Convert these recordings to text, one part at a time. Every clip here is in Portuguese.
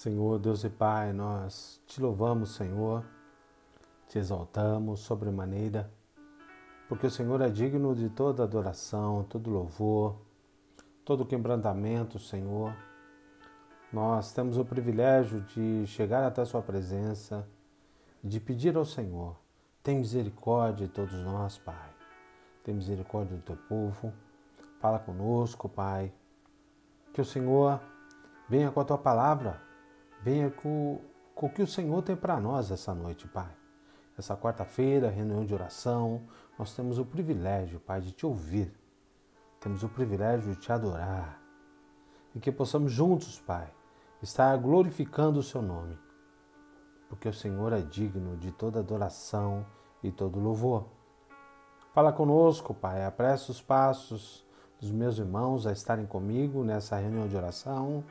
Senhor, Deus e Pai, nós te louvamos, Senhor, te exaltamos sobremaneira, porque o Senhor é digno de toda adoração, todo louvor, todo quebrantamento, Senhor. Nós temos o privilégio de chegar até a sua presença, de pedir ao Senhor, tem misericórdia de todos nós, Pai. Tem misericórdia do teu povo. Fala conosco, Pai. Que o Senhor venha com a tua palavra, venha com o que o Senhor tem para nós essa noite, Pai. Essa quarta-feira, reunião de oração, nós temos o privilégio, Pai, de te ouvir. Temos o privilégio de te adorar. E que possamos juntos, Pai, estar glorificando o seu nome. Porque o Senhor é digno de toda adoração e todo louvor. Fala conosco, Pai, apressa os passos dos meus irmãos a estarem comigo nessa reunião de oração.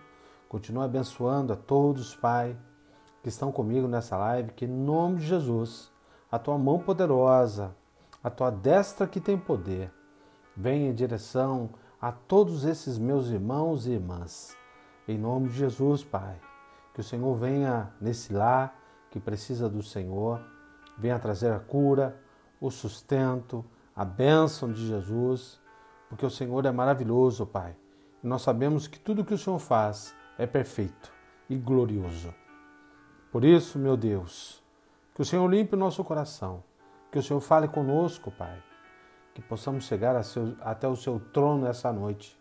Continua abençoando a todos, Pai, que estão comigo nessa live, que em nome de Jesus, a tua mão poderosa, a tua destra que tem poder, venha em direção a todos esses meus irmãos e irmãs. Em nome de Jesus, Pai, que o Senhor venha nesse lar que precisa do Senhor, venha trazer a cura, o sustento, a bênção de Jesus, porque o Senhor é maravilhoso, Pai. E nós sabemos que tudo que o Senhor faz é perfeito e glorioso. Por isso, meu Deus, que o Senhor limpe o nosso coração, que o Senhor fale conosco, Pai, que possamos chegar até o seu trono essa noite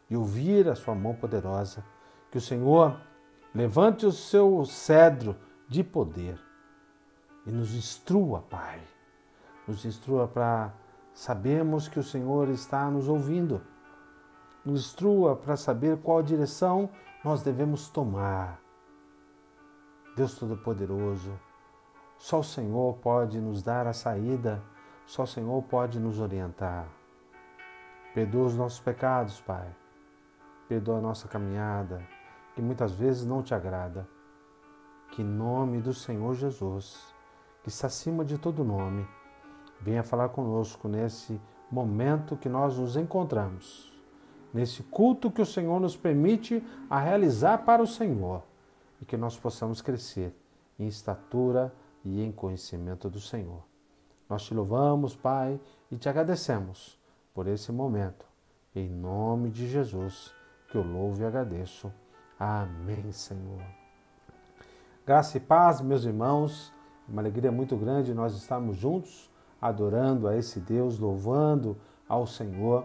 e ouvir a sua mão poderosa, que o Senhor levante o seu cedro de poder e nos instrua, Pai. Nos instrua para sabermos que o Senhor está nos ouvindo. Nos instrua para saber qual direção nós devemos tomar. Deus Todo-Poderoso, só o Senhor pode nos dar a saída, só o Senhor pode nos orientar. Perdoa os nossos pecados, Pai. Perdoa a nossa caminhada, que muitas vezes não te agrada. Que em nome do Senhor Jesus, que está acima de todo nome, venha falar conosco nesse momento que nós nos encontramos, nesse culto que o Senhor nos permite a realizar para o Senhor, e que nós possamos crescer em estatura e em conhecimento do Senhor. Nós te louvamos, Pai, e te agradecemos por esse momento. Em nome de Jesus, que eu louvo e agradeço. Amém, Senhor. Graça e paz, meus irmãos. Uma alegria muito grande nós estarmos juntos, adorando a esse Deus, louvando ao Senhor.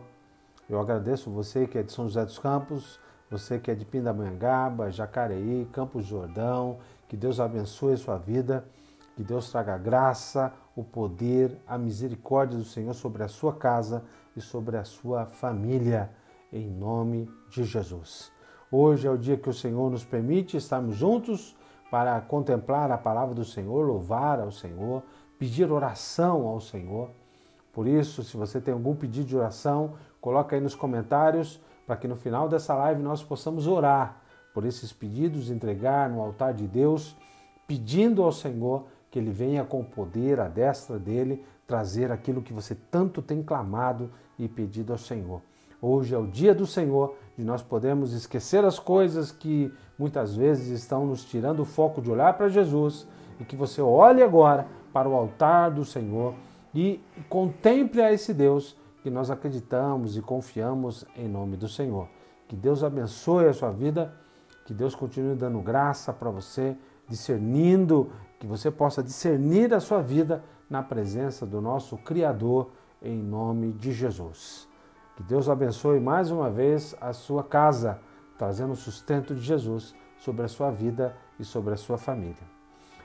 Eu agradeço você que é de São José dos Campos, você que é de Pindamonhangaba, Jacareí, Campos do Jordão. Que Deus abençoe a sua vida, que Deus traga a graça, o poder, a misericórdia do Senhor sobre a sua casa e sobre a sua família, em nome de Jesus. Hoje é o dia que o Senhor nos permite estarmos juntos para contemplar a palavra do Senhor, louvar ao Senhor, pedir oração ao Senhor. Por isso, se você tem algum pedido de oração, coloca aí nos comentários para que no final dessa live nós possamos orar por esses pedidos, entregar no altar de Deus, pedindo ao Senhor que Ele venha com o poder, a destra dEle, trazer aquilo que você tanto tem clamado e pedido ao Senhor. Hoje é o dia do Senhor, de nós podermos esquecer as coisas que muitas vezes estão nos tirando o foco de olhar para Jesus, e que você olhe agora para o altar do Senhor e contemple a esse Deus que nós acreditamos e confiamos em nome do Senhor. Que Deus abençoe a sua vida, que Deus continue dando graça para você, discernindo, que você possa discernir a sua vida na presença do nosso Criador, em nome de Jesus. Que Deus abençoe mais uma vez a sua casa, trazendo o sustento de Jesus sobre a sua vida e sobre a sua família.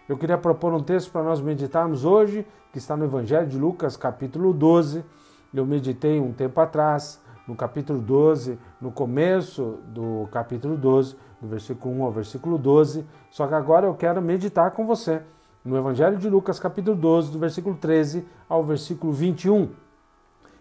Eu queria propor um texto para nós meditarmos hoje, que está no Evangelho de Lucas, capítulo 12. Eu meditei um tempo atrás, no capítulo 12, no começo do capítulo 12, do versículo 1 ao versículo 12, só que agora eu quero meditar com você no Evangelho de Lucas, capítulo 12, do versículo 13 ao versículo 21.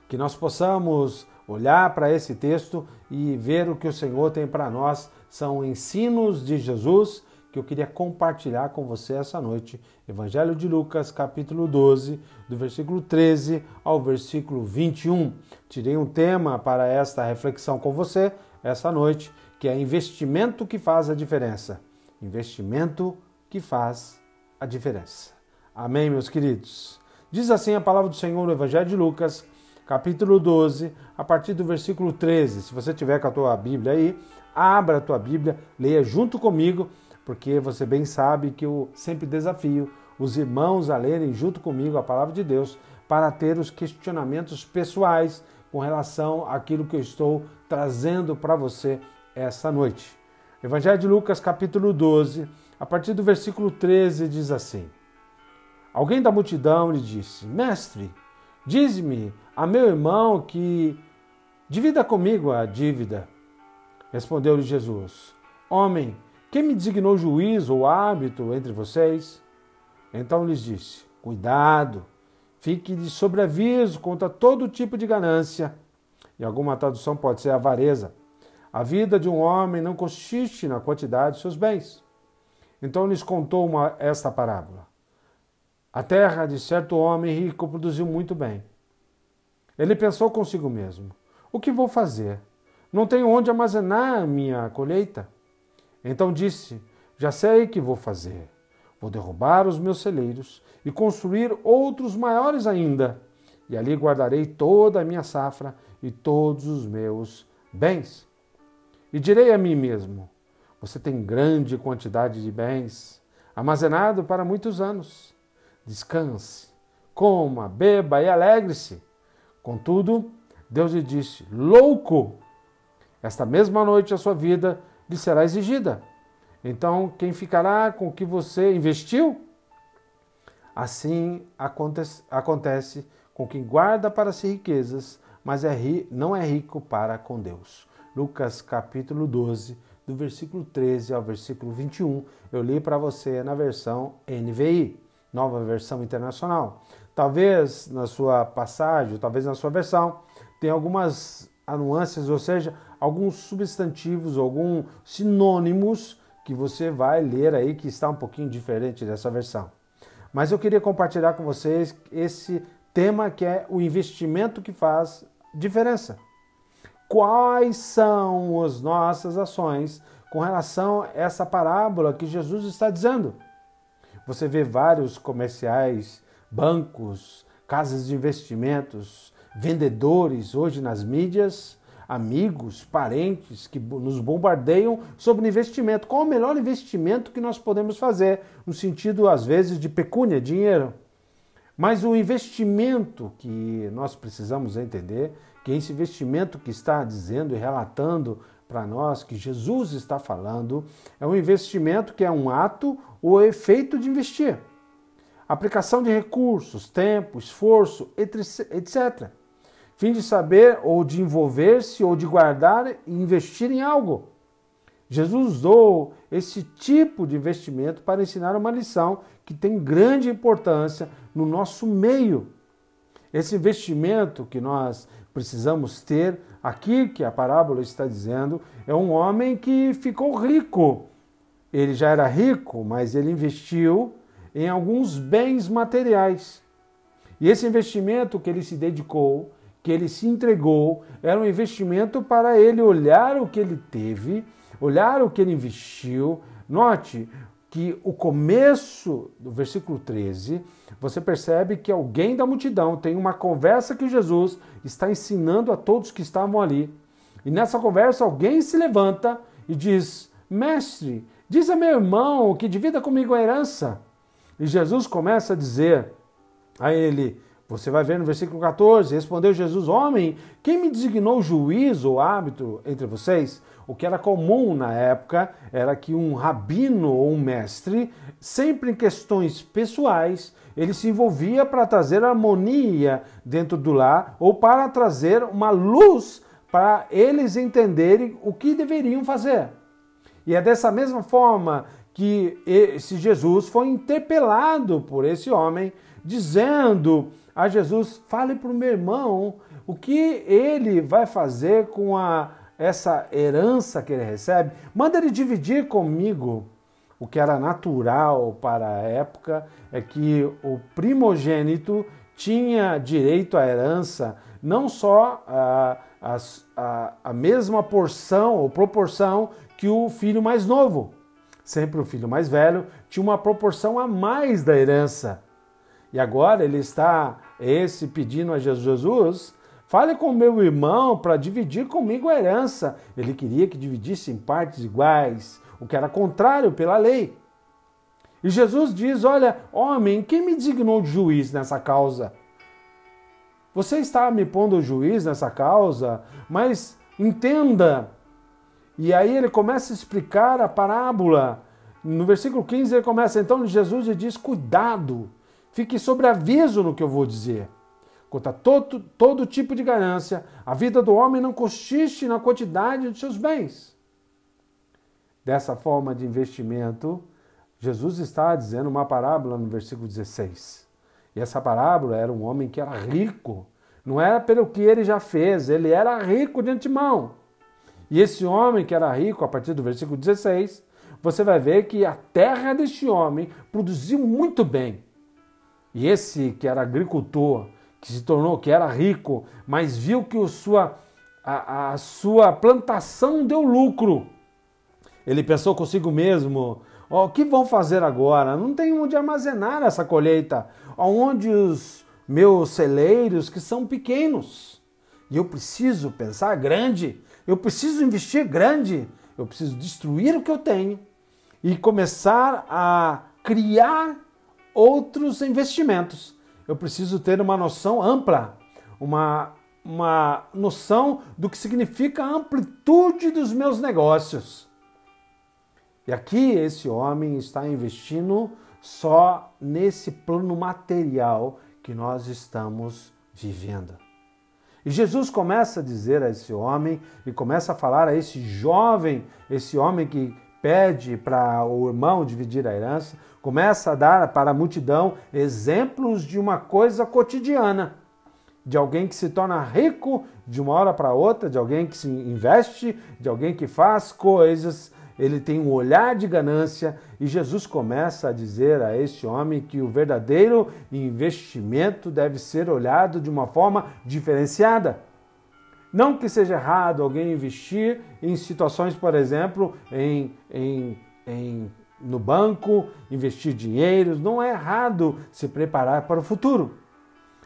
Que nós possamos olhar para esse texto e ver o que o Senhor tem para nós. São ensinos de Jesus que eu queria compartilhar com você essa noite. Evangelho de Lucas, capítulo 12, do versículo 13 ao versículo 21. Tirei um tema para esta reflexão com você essa noite, que é investimento que faz a diferença. Investimento que faz a diferença. Amém, meus queridos? Diz assim a palavra do Senhor no Evangelho de Lucas, capítulo 12, a partir do versículo 13. Se você tiver com a tua Bíblia aí, abra a tua Bíblia, leia junto comigo, porque você bem sabe que eu sempre desafio os irmãos a lerem junto comigo a palavra de Deus para ter os questionamentos pessoais com relação àquilo que eu estou trazendo para você esta noite. Evangelho de Lucas, capítulo 12, a partir do versículo 13, diz assim: Alguém da multidão lhe disse: Mestre, dize-me a meu irmão que divida comigo a dívida. Respondeu-lhe Jesus: Homem, quem me designou juiz ou árbitro entre vocês? Então lhes disse: Cuidado, fique de sobreaviso contra todo tipo de ganância. Em alguma tradução pode ser avareza. A vida de um homem não consiste na quantidade de seus bens. Então lhes contou esta parábola. A terra de certo homem rico produziu muito bem. Ele pensou consigo mesmo: O que vou fazer? Não tenho onde armazenar minha colheita. Então disse: Já sei o que vou fazer. Vou derrubar os meus celeiros e construir outros maiores ainda. E ali guardarei toda a minha safra e todos os meus bens. E direi a mim mesmo: Você tem grande quantidade de bens, armazenado para muitos anos. Descanse, coma, beba e alegre-se. Contudo, Deus lhe disse: Louco! Esta mesma noite a sua vida lhe será exigida. Então, quem ficará com o que você investiu? Assim acontece com quem guarda para si riquezas, mas não é rico para com Deus. Lucas capítulo 12, do versículo 13 ao versículo 21, eu li para você na versão NVI, Nova Versão Internacional. Talvez na sua passagem, talvez na sua versão, tenha algumas nuances, ou seja, alguns substantivos, alguns sinônimos que você vai ler aí que está um pouquinho diferente dessa versão. Mas eu queria compartilhar com vocês esse tema que é o investimento que faz diferença. Quais são as nossas ações com relação a essa parábola que Jesus está dizendo? Você vê vários comerciais, bancos, casas de investimentos, vendedores hoje nas mídias, amigos, parentes que nos bombardeiam sobre investimento. Qual o melhor investimento que nós podemos fazer? No sentido, às vezes, de pecúnia, dinheiro. Mas o investimento que nós precisamos entender, que esse investimento que está dizendo e relatando para nós, que Jesus está falando, é um investimento que é um ato ou efeito de investir. Aplicação de recursos, tempo, esforço, etc. Fim de saber ou de envolver-se ou de guardar e investir em algo. Jesus usou esse tipo de investimento para ensinar uma lição que tem grande importância no nosso meio. Esse investimento que nós precisamos ter aqui, que a parábola está dizendo, é um homem que ficou rico. Ele já era rico, mas ele investiu em alguns bens materiais. E esse investimento que ele se dedicou, que ele se entregou, era um investimento para ele olhar o que ele teve, olhar o que ele investiu. Note que o começo do versículo 13, você percebe que alguém da multidão tem uma conversa que Jesus está ensinando a todos que estavam ali. E nessa conversa alguém se levanta e diz: Mestre, diz a meu irmão que divida comigo a herança. E Jesus começa a dizer a ele, você vai ver no versículo 14, respondeu Jesus: Homem, quem me designou juiz ou árbitro entre vocês? O que era comum na época era que um rabino ou um mestre, sempre em questões pessoais, ele se envolvia para trazer harmonia dentro do lar ou para trazer uma luz para eles entenderem o que deveriam fazer. E é dessa mesma forma que esse Jesus foi interpelado por esse homem, dizendo a Jesus: fale para o meu irmão o que ele vai fazer com essa herança que ele recebe. Manda ele dividir comigo. O que era natural para a época é que o primogênito tinha direito à herança, não só a mesma porção ou proporção que o filho mais novo. sempre o filho mais velho, tinha uma proporção a mais da herança. E agora ele está pedindo a Jesus, fale com meu irmão para dividir comigo a herança. Ele queria que dividisse em partes iguais, o que era contrário pela lei. E Jesus diz, olha, homem, quem me designou de juiz nessa causa? Você está me pondo juiz nessa causa, mas entenda. E aí ele começa a explicar a parábola. No versículo 15 ele começa, então Jesus lhe diz, cuidado, fique sobre aviso no que eu vou dizer. Contra todo tipo de ganância, a vida do homem não consiste na quantidade de seus bens. Dessa forma de investimento, Jesus está dizendo uma parábola no versículo 16. E essa parábola era um homem que era rico. Não era pelo que ele já fez, ele era rico de antemão. E esse homem que era rico, a partir do versículo 16, você vai ver que a terra deste homem produziu muito bem. E esse que era agricultor, que era rico, mas viu que a sua plantação deu lucro. Ele pensou consigo mesmo, o que vão fazer agora? Não tem onde armazenar essa colheita. Onde os meus celeiros, que são pequenos. E eu preciso pensar grande. Eu preciso investir grande. Eu preciso destruir o que eu tenho e começar a criar outros investimentos. Eu preciso ter uma noção ampla, uma noção do que significa a amplitude dos meus negócios. E aqui esse homem está investindo só nesse plano material que nós estamos vivendo. E Jesus começa a dizer a esse homem e começa a falar a esse homem que pede para o irmão dividir a herança, começa a dar para a multidão exemplos de uma coisa cotidiana, de alguém que se torna rico de uma hora para outra, de alguém que se investe, de alguém que faz coisas. Ele tem um olhar de ganância e Jesus começa a dizer a este homem que o verdadeiro investimento deve ser olhado de uma forma diferenciada. Não que seja errado alguém investir em situações, por exemplo, no banco, investir dinheiro, não é errado se preparar para o futuro.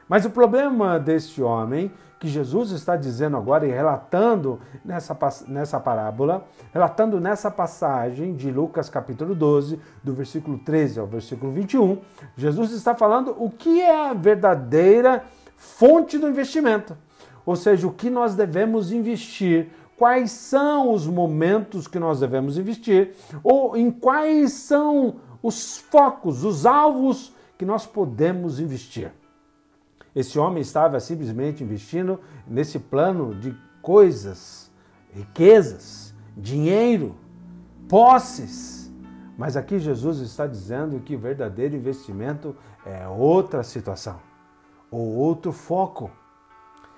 Mas o problema deste homem, que Jesus está dizendo agora e relatando nessa parábola, relatando nessa passagem de Lucas capítulo 12, do versículo 13 ao versículo 21, Jesus está falando o que é a verdadeira fonte do investimento. Ou seja, o que nós devemos investir, quais são os momentos que nós devemos investir, ou em quais são os focos, os alvos que nós podemos investir. Esse homem estava simplesmente investindo nesse plano de coisas, riquezas, dinheiro, posses. Mas aqui Jesus está dizendo que o verdadeiro investimento é outra situação, ou outro foco.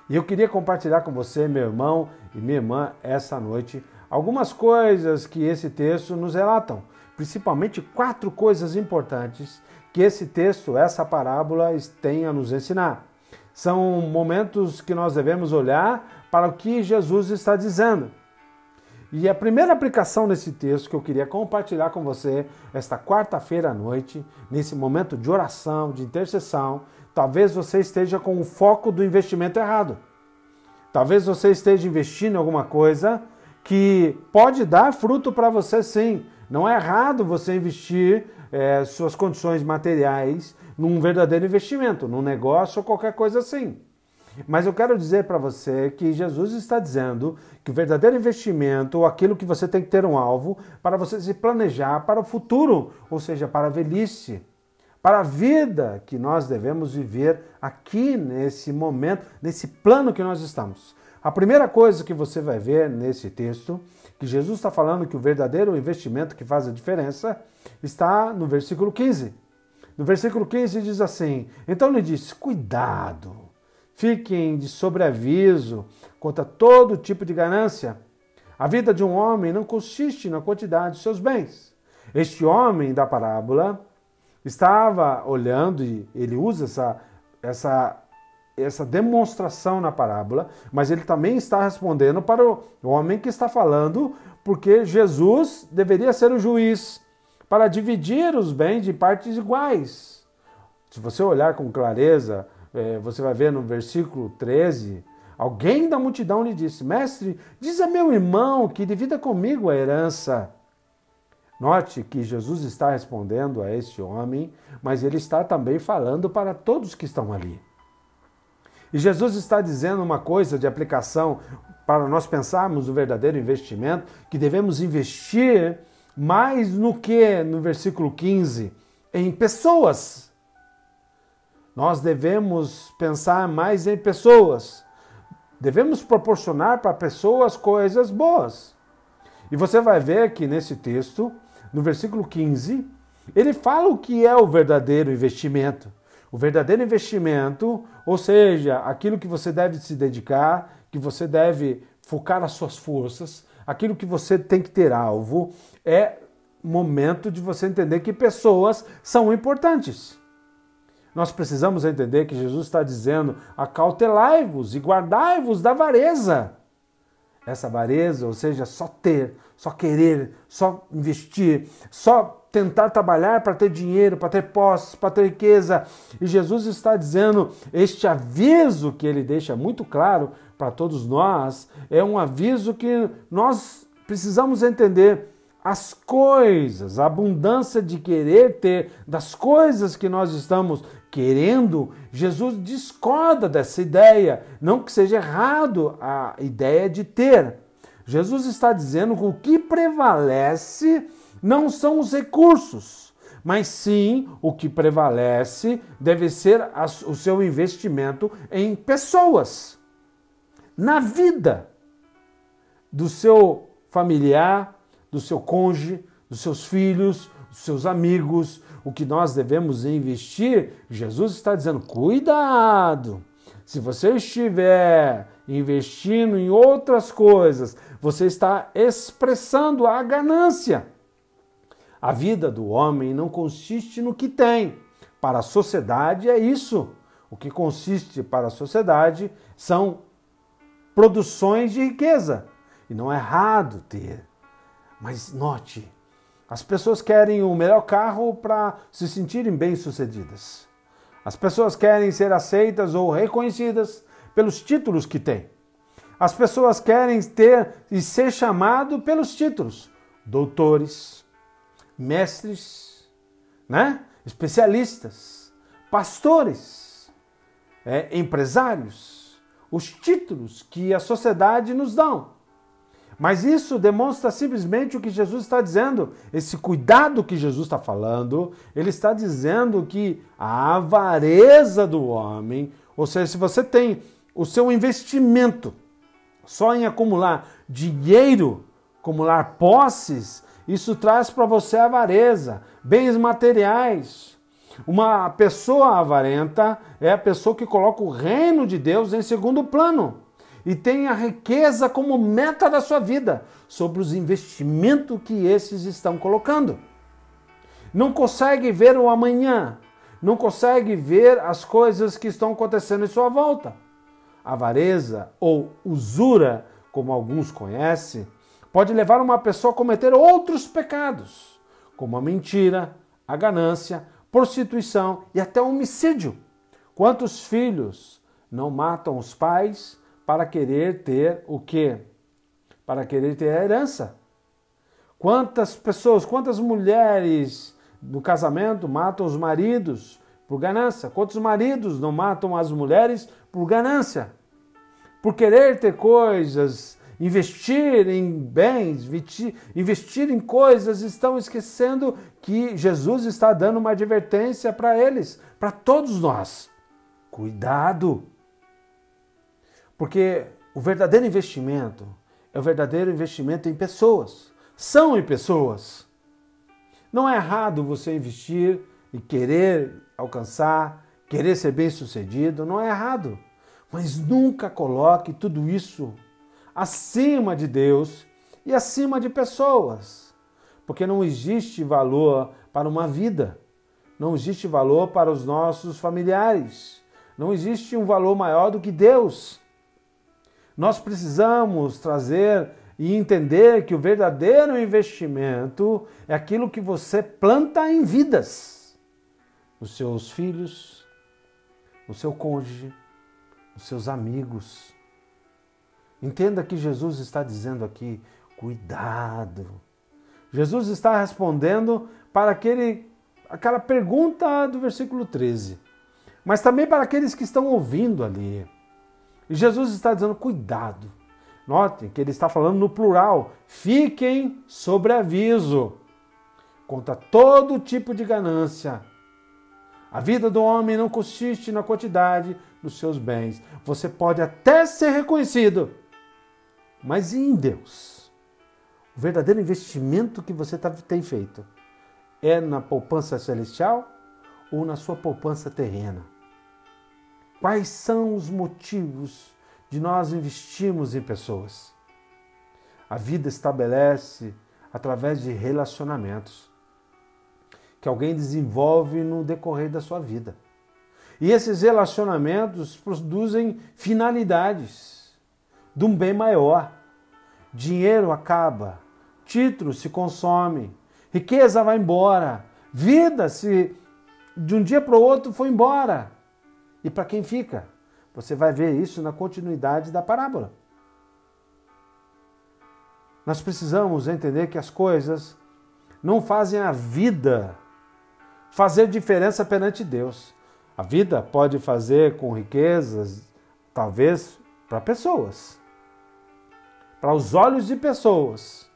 E eu queria compartilhar com você, meu irmão e minha irmã, essa noite, algumas coisas que esse texto nos relatam, principalmente 4 coisas importantes que esse texto, essa parábola, tem a nos ensinar. São momentos que nós devemos olhar para o que Jesus está dizendo. E a primeira aplicação nesse texto que eu queria compartilhar com você, esta quarta-feira à noite, nesse momento de oração, de intercessão, talvez você esteja com o foco do investimento errado. Talvez você esteja investindo em alguma coisa que pode dar fruto para você sim. Não é errado você investir suas condições materiais num verdadeiro investimento, num negócio ou qualquer coisa assim. Mas eu quero dizer para você que Jesus está dizendo que o verdadeiro investimento, ou aquilo que você tem que ter um alvo, para você se planejar para o futuro, ou seja, para a velhice, para a vida que nós devemos viver aqui nesse momento, nesse plano que nós estamos. A primeira coisa que você vai ver nesse texto, que Jesus está falando que o verdadeiro investimento que faz a diferença, está no versículo 15. No versículo 15 diz assim, então ele disse, cuidado, fiquem de sobreaviso contra todo tipo de ganância. A vida de um homem não consiste na quantidade de seus bens. Este homem da parábola estava olhando, e ele usa essa demonstração na parábola, mas ele também está respondendo para o homem que está falando, porque Jesus deveria ser o juiz. para dividir os bens de partes iguais. Se você olhar com clareza, você vai ver no versículo 13, alguém da multidão lhe disse: Mestre, diz a meu irmão que divida comigo a herança. Note que Jesus está respondendo a este homem, mas ele está também falando para todos que estão ali. E Jesus está dizendo uma coisa de aplicação para nós pensarmos no verdadeiro investimento, que devemos investir mais no que, no versículo 15, em pessoas. Nós devemos pensar mais em pessoas. Devemos proporcionar para pessoas coisas boas. E você vai ver que nesse texto, no versículo 15, ele fala o que é o verdadeiro investimento. O verdadeiro investimento, ou seja, aquilo que você deve se dedicar, que você deve focar as suas forças, aquilo que você tem que ter alvo, é momento de você entender que pessoas são importantes. Nós precisamos entender que Jesus está dizendo: acautelai-vos e guardai-vos da avareza. Essa avareza, ou seja, só ter, só querer, só investir, só tentar trabalhar para ter dinheiro, para ter posses, para ter riqueza. E Jesus está dizendo, este aviso que ele deixa muito claro para todos nós, é um aviso que nós precisamos entender. As coisas, a abundância de querer ter, das coisas que nós estamos querendo, Jesus discorda dessa ideia. Não que seja errado a ideia de ter. Jesus está dizendo que o que prevalece não são os recursos, mas sim o que prevalece deve ser o seu investimento em pessoas, na vida do seu familiar, do seu cônjuge, dos seus filhos, dos seus amigos. O que nós devemos investir, Jesus está dizendo, cuidado! Se você estiver investindo em outras coisas, você está expressando a ganância. A vida do homem não consiste no que tem. Para a sociedade é isso. O que consiste para a sociedade são produções de riqueza. E não é errado ter. Mas note, as pessoas querem o melhor carro para se sentirem bem-sucedidas. As pessoas querem ser aceitas ou reconhecidas pelos títulos que têm. As pessoas querem ter e ser chamado pelos títulos. Doutores, mestres, especialistas, pastores, empresários. Os títulos que a sociedade nos dá. Mas isso demonstra simplesmente o que Jesus está dizendo. Esse cuidado que Jesus está falando, ele está dizendo que a avareza do homem, ou seja, se você tem o seu investimento só em acumular dinheiro, acumular posses, isso traz para você avareza, bens materiais. Uma pessoa avarenta é a pessoa que coloca o reino de Deus em segundo plano. E tem a riqueza como meta da sua vida, sobre os investimentos que esses estão colocando. Não consegue ver o amanhã, não consegue ver as coisas que estão acontecendo em sua volta. Avareza ou usura, como alguns conhecem, pode levar uma pessoa a cometer outros pecados, como a mentira, a ganância, prostituição e até o homicídio. Quantos filhos não matam os pais para querer ter o quê? Para querer ter a herança. Quantas pessoas, quantas mulheres no casamento matam os maridos por ganância? Quantos maridos não matam as mulheres por ganância? Por querer ter coisas, investir em bens, investir em coisas, estão esquecendo que Jesus está dando uma advertência para eles, para todos nós. Cuidado! Porque o verdadeiro investimento é o verdadeiro investimento em pessoas. São em pessoas. Não é errado você investir e querer alcançar, querer ser bem-sucedido, não é errado. Mas nunca coloque tudo isso acima de Deus e acima de pessoas. Porque não existe valor para uma vida. Não existe valor para os nossos familiares. Não existe um valor maior do que Deus. Nós precisamos trazer e entender que o verdadeiro investimento é aquilo que você planta em vidas, nos seus filhos, no seu cônjuge, nos seus amigos. Entenda que Jesus está dizendo aqui, cuidado. Jesus está respondendo para aquela pergunta do versículo 13, mas também para aqueles que estão ouvindo ali. E Jesus está dizendo, cuidado. Notem que ele está falando no plural. Fiquem sobre aviso contra todo tipo de ganância. A vida do homem não consiste na quantidade dos seus bens. Você pode até ser reconhecido, mas em Deus, o verdadeiro investimento que você tem feito é na poupança celestial ou na sua poupança terrena? Quais são os motivos de nós investirmos em pessoas? A vida estabelece através de relacionamentos que alguém desenvolve no decorrer da sua vida. E esses relacionamentos produzem finalidades de um bem maior. Dinheiro acaba, título se consome, riqueza vai embora, vida se de um dia para o outro foi embora. E para quem fica? Você vai ver isso na continuidade da parábola. Nós precisamos entender que as coisas não fazem a vida fazer diferença perante Deus. A vida pode fazer com riquezas, talvez para pessoas, para os olhos de pessoas.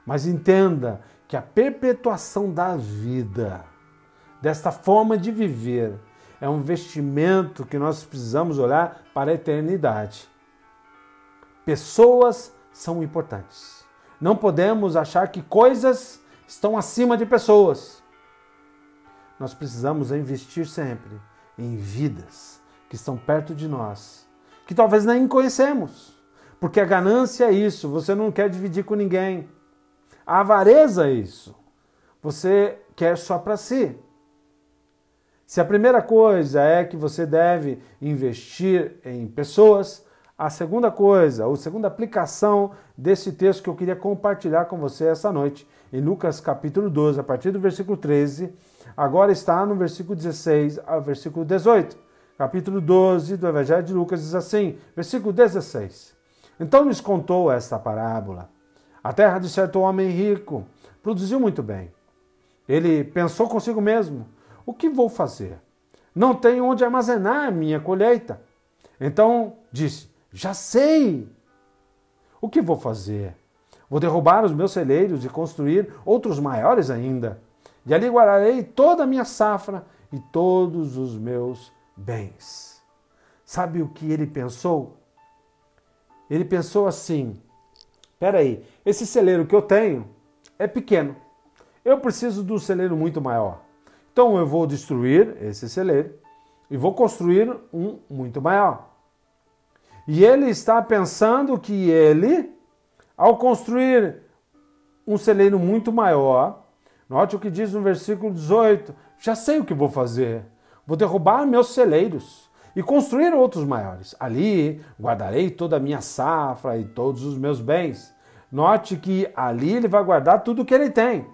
Mas entenda que a perpetuação da vida, desta forma de viver, é um investimento que nós precisamos olhar para a eternidade. Pessoas são importantes. Não podemos achar que coisas estão acima de pessoas. Nós precisamos investir sempre em vidas que estão perto de nós, que talvez nem conhecemos. Porque a ganância é isso, você não quer dividir com ninguém. A avareza é isso, você quer só para si. Se a primeira coisa é que você deve investir em pessoas, a segunda coisa, ou segunda aplicação desse texto que eu queria compartilhar com você essa noite, em Lucas capítulo 12, a partir do versículo 13, agora está no versículo 16 ao versículo 18. Capítulo 12 do Evangelho de Lucas diz assim, versículo 16. Então lhes contou esta parábola. A terra de certo homem rico produziu muito bem. Ele pensou consigo mesmo, o que vou fazer? Não tenho onde armazenar a minha colheita. Então disse, já sei. O que vou fazer? Vou derrubar os meus celeiros e construir outros maiores ainda. E ali guardarei toda a minha safra e todos os meus bens. Sabe o que ele pensou? Ele pensou assim, peraí, esse celeiro que eu tenho é pequeno. Eu preciso de um celeiro muito maior. Então eu vou destruir esse celeiro e vou construir um muito maior. E ele está pensando que ele, ao construir um celeiro muito maior, note o que diz no versículo 18, já sei o que vou fazer. Vou derrubar meus celeiros e construir outros maiores. Ali guardarei toda a minha safra e todos os meus bens. Note que ali ele vai guardar tudo o que ele tem.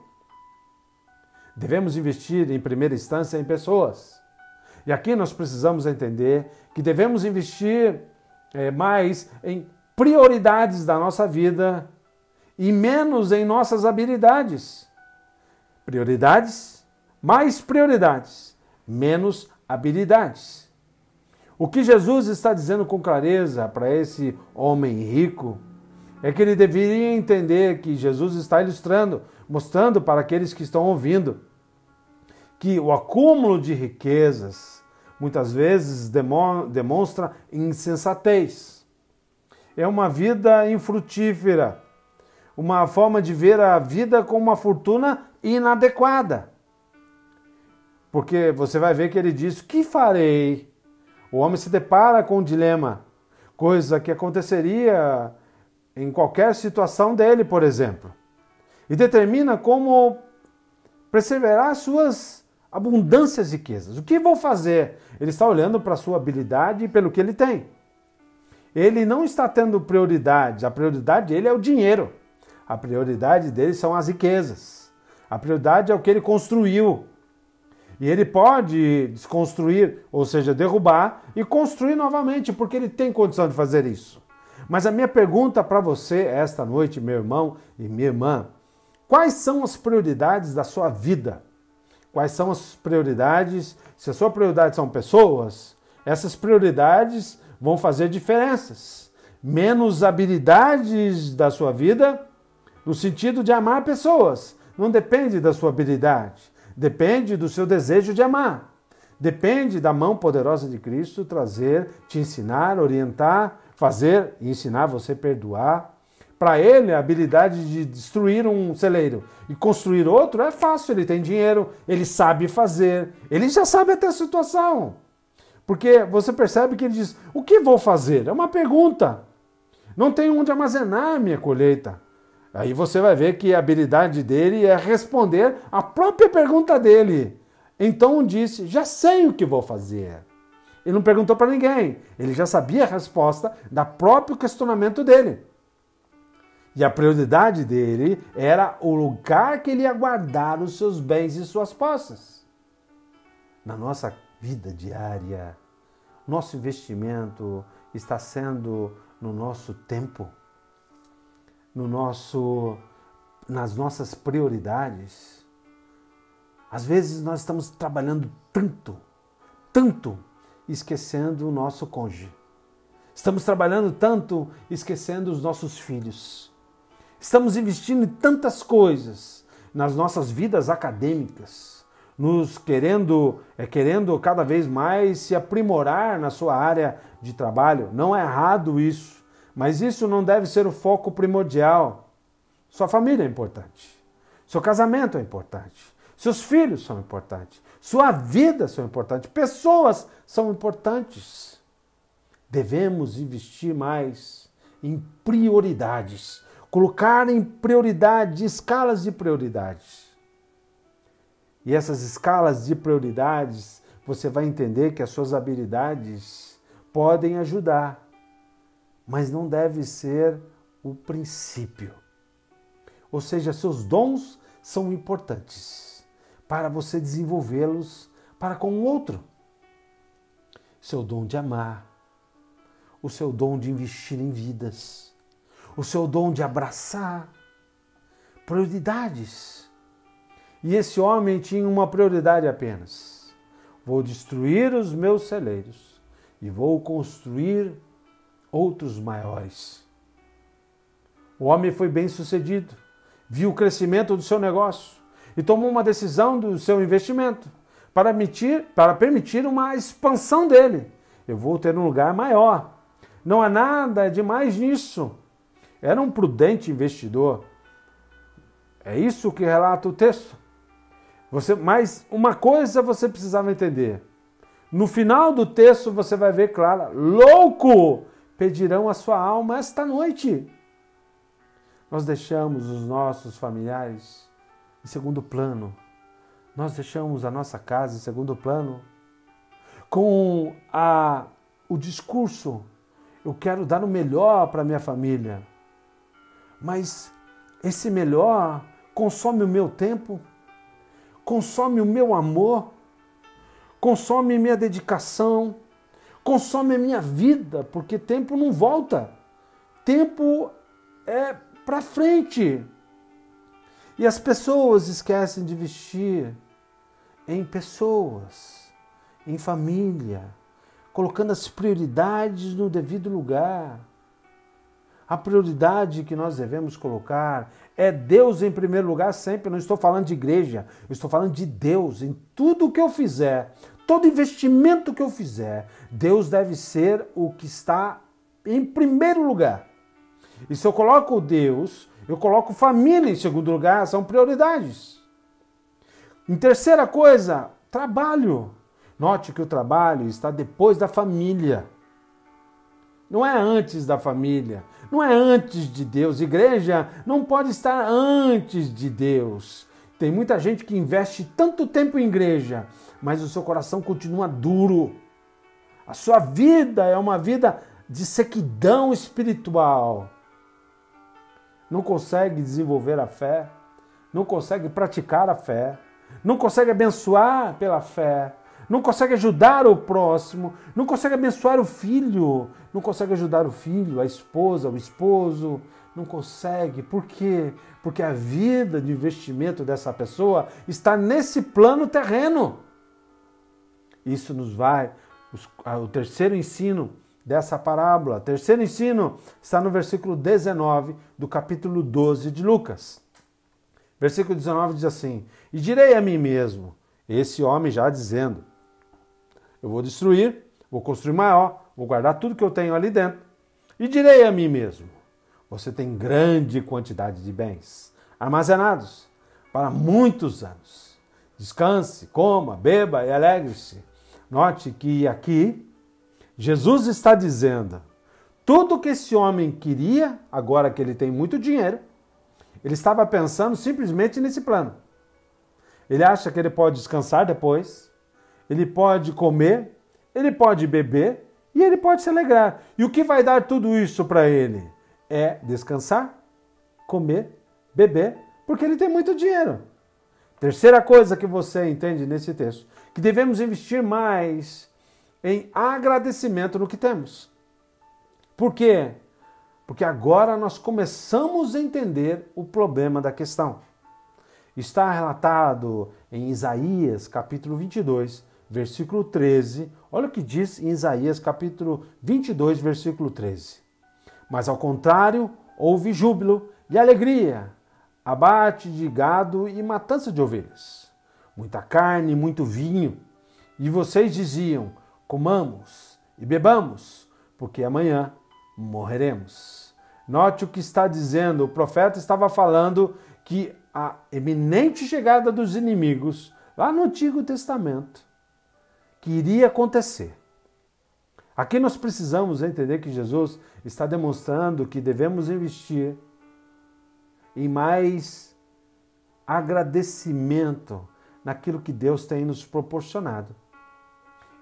Devemos investir em primeira instância em pessoas. E aqui nós precisamos entender que devemos investir mais em prioridades da nossa vida e menos em nossas habilidades. Prioridades, mais prioridades, menos habilidades. O que Jesus está dizendo com clareza para esse homem rico é que ele deveria entender que Jesus está ilustrando, mostrando para aqueles que estão ouvindo que o acúmulo de riquezas muitas vezes demonstra insensatez. É uma vida infrutífera, uma forma de ver a vida com uma fortuna inadequada. Porque você vai ver que ele diz, o que farei? O homem se depara com um dilema, coisa que aconteceria em qualquer situação dele, por exemplo. E determina como perseverar suas abundâncias de riquezas. O que vou fazer? Ele está olhando para a sua habilidade e pelo que ele tem. ele não está tendo prioridade. A prioridade dele é o dinheiro. A prioridade dele são as riquezas. A prioridade é o que ele construiu. E ele pode desconstruir, ou seja, derrubar e construir novamente, porque ele tem condição de fazer isso. Mas a minha pergunta para você esta noite, meu irmão e minha irmã, quais são as prioridades da sua vida? Quais são as prioridades? Se a sua prioridade são pessoas, essas prioridades vão fazer diferenças. Menos habilidades da sua vida, no sentido de amar pessoas. Não depende da sua habilidade. Depende do seu desejo de amar. Depende da mão poderosa de Cristo trazer, te ensinar, orientar, fazer e ensinar você a perdoar. Para ele, a habilidade de destruir um celeiro e construir outro é fácil. Ele tem dinheiro, ele sabe fazer, ele já sabe até a situação. Porque você percebe que ele diz, o que vou fazer? É uma pergunta. Não tenho onde armazenar a minha colheita. Aí você vai ver que a habilidade dele é responder a própria pergunta dele. Então disse, já sei o que vou fazer. Ele não perguntou para ninguém. Ele já sabia a resposta do próprio questionamento dele. E a prioridade dele era o lugar que ele ia guardar os seus bens e suas posses. Na nossa vida diária, nosso investimento está sendo no nosso tempo, nas nossas prioridades. Às vezes nós estamos trabalhando tanto, esquecendo o nosso cônjuge. Estamos trabalhando tanto, esquecendo os nossos filhos. Estamos investindo em tantas coisas nas nossas vidas acadêmicas, querendo cada vez mais se aprimorar na sua área de trabalho. Não é errado isso, mas isso não deve ser o foco primordial. Sua família é importante, seu casamento é importante, seus filhos são importantes, sua vida são importantes, pessoas são importantes. Devemos investir mais em prioridades, colocar em prioridade, escalas de prioridades. E essas escalas de prioridades, você vai entender que as suas habilidades podem ajudar, mas não deve ser o princípio. Ou seja, seus dons são importantes para você desenvolvê-los para com o outro. Seu dom de amar, o seu dom de investir em vidas, o seu dom de abraçar, prioridades. E esse homem tinha uma prioridade apenas. Vou destruir os meus celeiros e vou construir outros maiores. O homem foi bem sucedido, viu o crescimento do seu negócio e tomou uma decisão do seu investimento para permitir uma expansão dele. Eu vou ter um lugar maior. Não há nada demais nisso. Era um prudente investidor. É isso que relata o texto. Mas uma coisa você precisava entender. No final do texto você vai ver claro, louco, pedirão a sua alma esta noite. Nós deixamos os nossos familiares em segundo plano. Nós deixamos a nossa casa em segundo plano. Com o discurso, eu quero dar o melhor para minha família. Mas esse melhor consome o meu tempo, consome o meu amor, consome minha dedicação, consome a minha vida, porque tempo não volta. Tempo é para frente. E as pessoas esquecem de investir em pessoas, em família, colocando as prioridades no devido lugar. A prioridade que nós devemos colocar é Deus em primeiro lugar sempre. Não estou falando de igreja, eu estou falando de Deus. Em tudo que eu fizer, todo investimento que eu fizer, Deus deve ser o que está em primeiro lugar. E se eu coloco Deus, eu coloco família em segundo lugar, são prioridades. Em terceira coisa, trabalho. Note que o trabalho está depois da família. Não é antes da família, não é antes de Deus. Igreja não pode estar antes de Deus. Tem muita gente que investe tanto tempo em igreja, mas o seu coração continua duro. A sua vida é uma vida de sequidão espiritual, não consegue desenvolver a fé, não consegue praticar a fé, não consegue abençoar pela fé, não consegue ajudar o próximo, não consegue abençoar o filho, não consegue ajudar o filho, a esposa, o esposo, não consegue. Por quê? Porque a vida de investimento dessa pessoa está nesse plano terreno. Isso nos vai, o terceiro ensino dessa parábola. O terceiro ensino está no versículo 19 do capítulo 12 de Lucas. Versículo 19 diz assim: e direi a mim mesmo, esse homem já dizendo, eu vou destruir, vou construir maior, vou guardar tudo que eu tenho ali dentro. E direi a mim mesmo, você tem grande quantidade de bens armazenados para muitos anos. Descanse, coma, beba e alegre-se. Note que aqui Jesus está dizendo, tudo que esse homem queria, agora que ele tem muito dinheiro, ele estava pensando simplesmente nesse plano. Ele acha que ele pode descansar depois, ele pode comer, ele pode beber e ele pode se alegrar. E o que vai dar tudo isso para ele? É descansar, comer, beber, porque ele tem muito dinheiro. Terceira coisa que você entende nesse texto, que devemos investir mais em agradecimento no que temos. Por quê? Porque agora nós começamos a entender o problema da questão. Está relatado em Isaías, capítulo 22, versículo 13. Olha o que diz em Isaías, capítulo 22, versículo 13. Mas ao contrário, houve júbilo e alegria, abate de gado e matança de ovelhas, muita carne, muito vinho. E vocês diziam, comamos e bebamos, porque amanhã morreremos. Note o que está dizendo, o profeta estava falando que a eminente chegada dos inimigos, lá no Antigo Testamento, que iria acontecer. Aqui nós precisamos entender que Jesus está demonstrando que devemos investir em mais agradecimento naquilo que Deus tem nos proporcionado.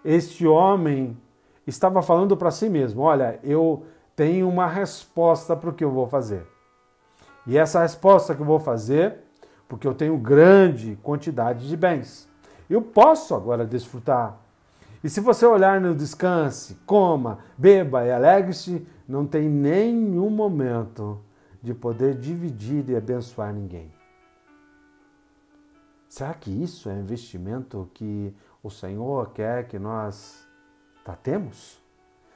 Este homem estava falando para si mesmo, olha, eu tenho uma resposta para o que eu vou fazer. E essa resposta que eu vou fazer, porque eu tenho grande quantidade de bens. Eu posso agora desfrutar. E se você olhar no descanse, coma, beba e alegre-se, não tem nenhum momento de poder dividir e abençoar ninguém. Será que isso é investimento que o Senhor quer que nós tratemos?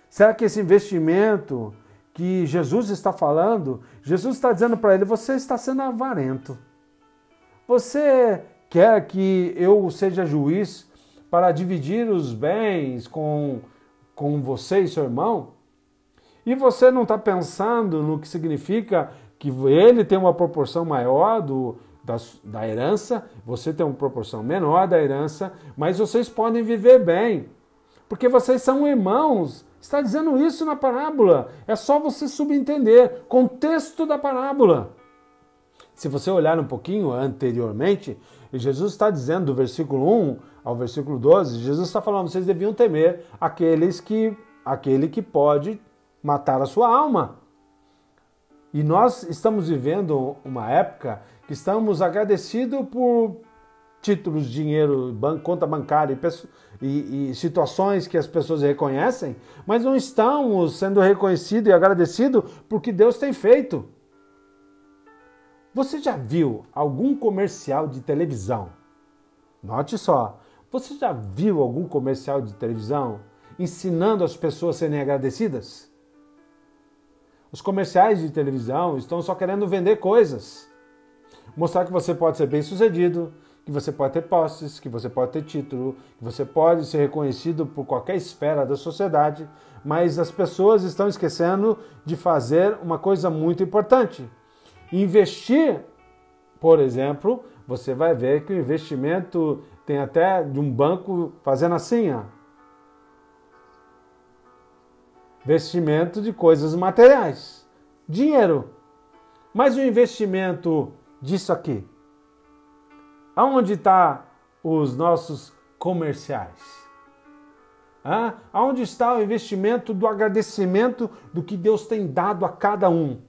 Será que esse investimento que Jesus está falando, Jesus está dizendo para ele, você está sendo avarento. Você quer que eu seja juiz para dividir os bens com você e seu irmão? E você não está pensando no que significa que ele tem uma proporção maior da herança, você tem uma proporção menor da herança, mas vocês podem viver bem, porque vocês são irmãos. Está dizendo isso na parábola. É só você subentender. Contexto da parábola. Se você olhar um pouquinho anteriormente, Jesus está dizendo do versículo 1 ao versículo 12, Jesus está falando, vocês deviam temer aquele que pode matar a sua alma. E nós estamos vivendo uma época que estamos agradecidos por títulos, dinheiro, conta bancária e situações que as pessoas reconhecem, mas não estamos sendo reconhecidos e agradecidos por que Deus tem feito. Você já viu algum comercial de televisão? Note só, você já viu algum comercial de televisão ensinando as pessoas a serem agradecidas? Os comerciais de televisão estão só querendo vender coisas. Mostrar que você pode ser bem-sucedido, que você pode ter posses, que você pode ter título, que você pode ser reconhecido por qualquer esfera da sociedade, mas as pessoas estão esquecendo de fazer uma coisa muito importante. Investir, por exemplo, você vai ver que o investimento tem até de um banco fazendo assim, ó. Investimento de coisas materiais, dinheiro. Mas o investimento disso aqui, aonde estão os nossos comerciais? Aonde está o investimento do agradecimento do que Deus tem dado a cada um?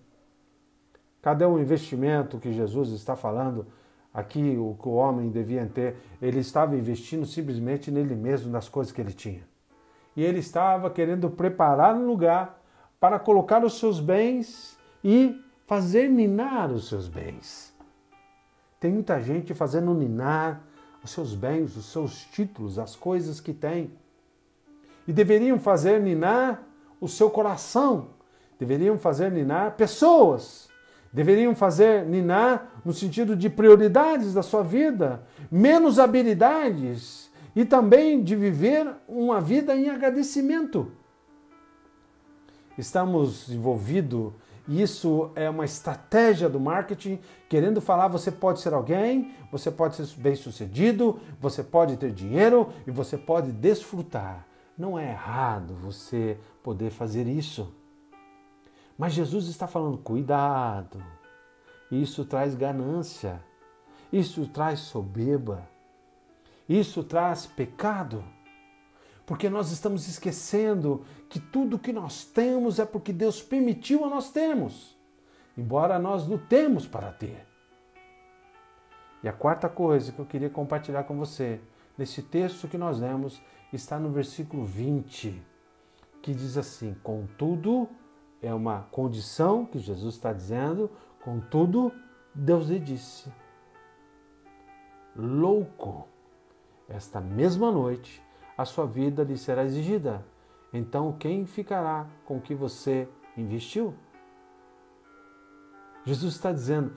Cadê o investimento que Jesus está falando aqui, o que o homem devia ter? Ele estava investindo simplesmente nele mesmo, nas coisas que ele tinha. E ele estava querendo preparar um lugar para colocar os seus bens e fazer ninar os seus bens. Tem muita gente fazendo ninar os seus bens, os seus títulos, as coisas que tem. E deveriam fazer ninar o seu coração, deveriam fazer ninar pessoas, deveriam fazer ninar no sentido de prioridades da sua vida, menos habilidades e também de viver uma vida em agradecimento. Estamos envolvidos, e isso é uma estratégia do marketing, querendo falar, você pode ser alguém, você pode ser bem-sucedido, você pode ter dinheiro e você pode desfrutar. Não é errado você poder fazer isso. Mas Jesus está falando, cuidado. Isso traz ganância. Isso traz soberba. Isso traz pecado. Porque nós estamos esquecendo que tudo que nós temos é porque Deus permitiu a nós termos. Embora nós lutemos para ter. E a quarta coisa que eu queria compartilhar com você, nesse texto que nós lemos, está no versículo 20, que diz assim, contudo, é uma condição que Jesus está dizendo, contudo, Deus lhe disse, louco, esta mesma noite a sua vida lhe será exigida. Então, quem ficará com o que você investiu? Jesus está dizendo,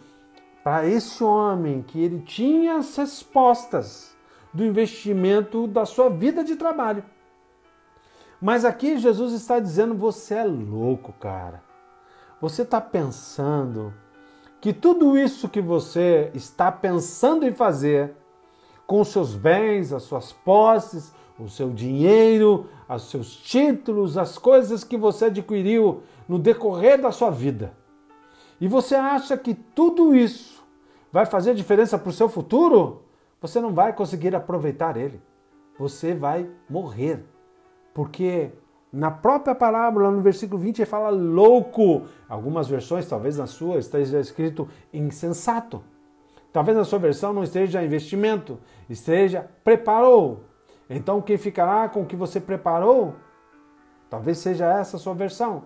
para esse homem que ele tinha as respostas do investimento da sua vida de trabalho. Mas aqui Jesus está dizendo, você é louco, cara. Você está pensando que tudo isso que você está pensando em fazer com os seus bens, as suas posses, o seu dinheiro, os seus títulos, as coisas que você adquiriu no decorrer da sua vida. E você acha que tudo isso vai fazer diferença para o seu futuro? Você não vai conseguir aproveitar ele. Você vai morrer. Porque na própria parábola, no versículo 20, ele fala louco. Algumas versões, talvez na sua, esteja escrito insensato. Talvez na sua versão não esteja investimento, esteja preparou. Então quem ficará com o que você preparou? Talvez seja essa a sua versão.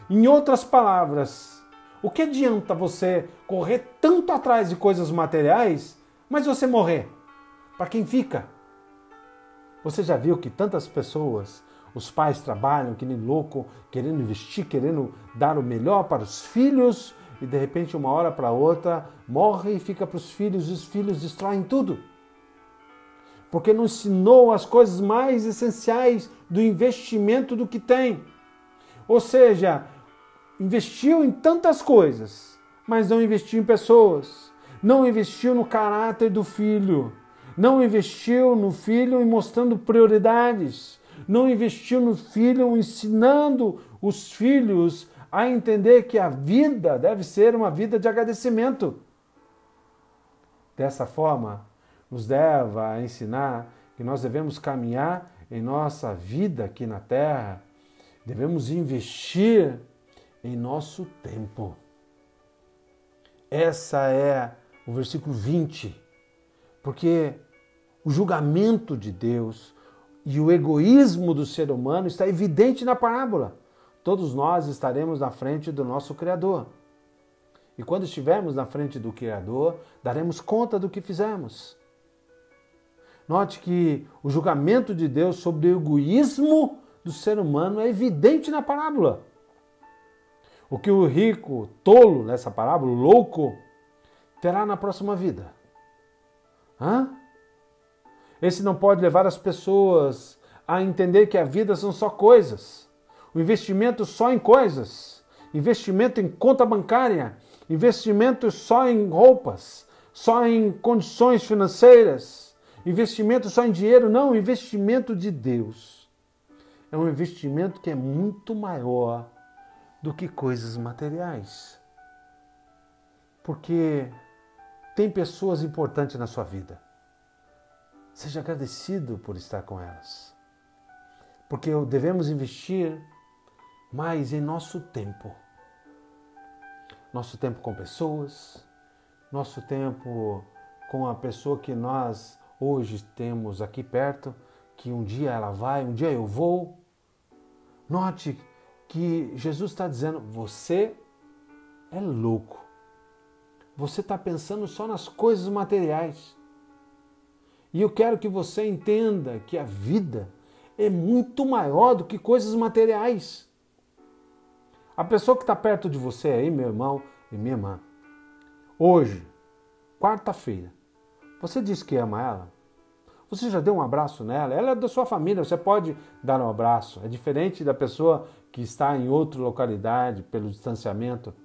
Em outras palavras, o que adianta você correr tanto atrás de coisas materiais, mas você morrer? Para quem fica? Você já viu que tantas pessoas, os pais trabalham que nem louco, querendo investir, querendo dar o melhor para os filhos, e de repente uma hora para outra morre e fica para os filhos, e os filhos destroem tudo. Porque não ensinou as coisas mais essenciais do investimento do que tem. Ou seja, investiu em tantas coisas, mas não investiu em pessoas. Não investiu no caráter do filho. Não investiu no filho em mostrando prioridades. Não investiu no filho ensinando os filhos a entender que a vida deve ser uma vida de agradecimento. Dessa forma, nos leva a ensinar que nós devemos caminhar em nossa vida aqui na Terra, devemos investir em nosso tempo. Essa é o versículo 20, porque o julgamento de Deus e o egoísmo do ser humano está evidente na parábola. Todos nós estaremos na frente do nosso Criador. E quando estivermos na frente do Criador, daremos conta do que fizemos. Note que o julgamento de Deus sobre o egoísmo do ser humano é evidente na parábola. O que o rico, tolo nessa parábola, louco, terá na próxima vida. Esse não pode levar as pessoas a entender que a vida são só coisas. O investimento só em coisas. Investimento em conta bancária. Investimento só em roupas. Só em condições financeiras. Investimento só em dinheiro, não, o investimento de Deus é um investimento que é muito maior do que coisas materiais. Porque tem pessoas importantes na sua vida. Seja agradecido por estar com elas. porque devemos investir mais em nosso tempo. Nosso tempo com pessoas, nosso tempo com a pessoa que nós hoje temos aqui perto, que um dia ela vai, um dia eu vou. Note que Jesus está dizendo, você é louco. Você está pensando só nas coisas materiais. E eu quero que você entenda que a vida é muito maior do que coisas materiais. A pessoa que está perto de você aí, meu irmão e minha irmã, hoje, quarta-feira, você disse que ama ela? Você já deu um abraço nela? Ela é da sua família, você pode dar um abraço. É diferente da pessoa que está em outra localidade pelo distanciamento.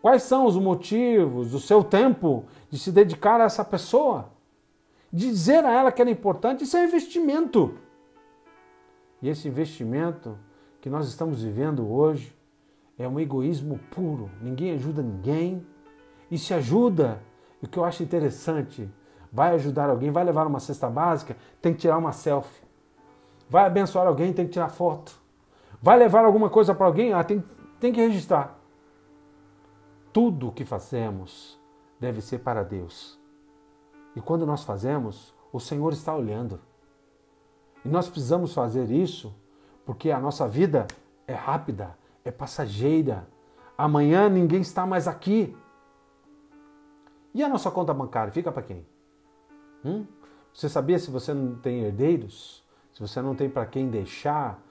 Quais são os motivos do seu tempo de se dedicar a essa pessoa? De dizer a ela que ela é importante, isso é investimento. E esse investimento que nós estamos vivendo hoje é um egoísmo puro. Ninguém ajuda ninguém. E se ajuda, o que eu acho interessante, vai ajudar alguém, vai levar uma cesta básica, tem que tirar uma selfie. Vai abençoar alguém, tem que tirar foto. Vai levar alguma coisa para alguém, tem que registrar. Tudo o que fazemos deve ser para Deus. E quando nós fazemos, o Senhor está olhando. E nós precisamos fazer isso porque a nossa vida é rápida, é passageira. Amanhã ninguém está mais aqui. E a nossa conta bancária fica para quem? Você sabia, se você não tem herdeiros, se você não tem para quem deixar,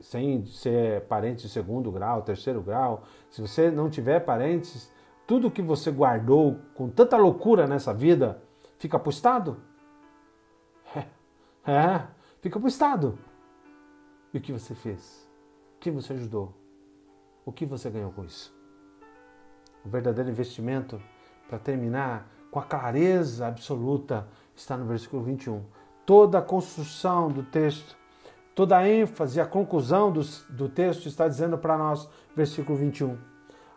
sem ser parente de segundo grau, terceiro grau, se você não tiver parentes, tudo que você guardou com tanta loucura nessa vida fica pro Estado? Fica pro Estado. E o que você fez? O que você ajudou? O que você ganhou com isso? O verdadeiro investimento, para terminar com a clareza absoluta, está no versículo 21. Toda a construção do texto, toda a ênfase, a conclusão do texto está dizendo para nós, versículo 21.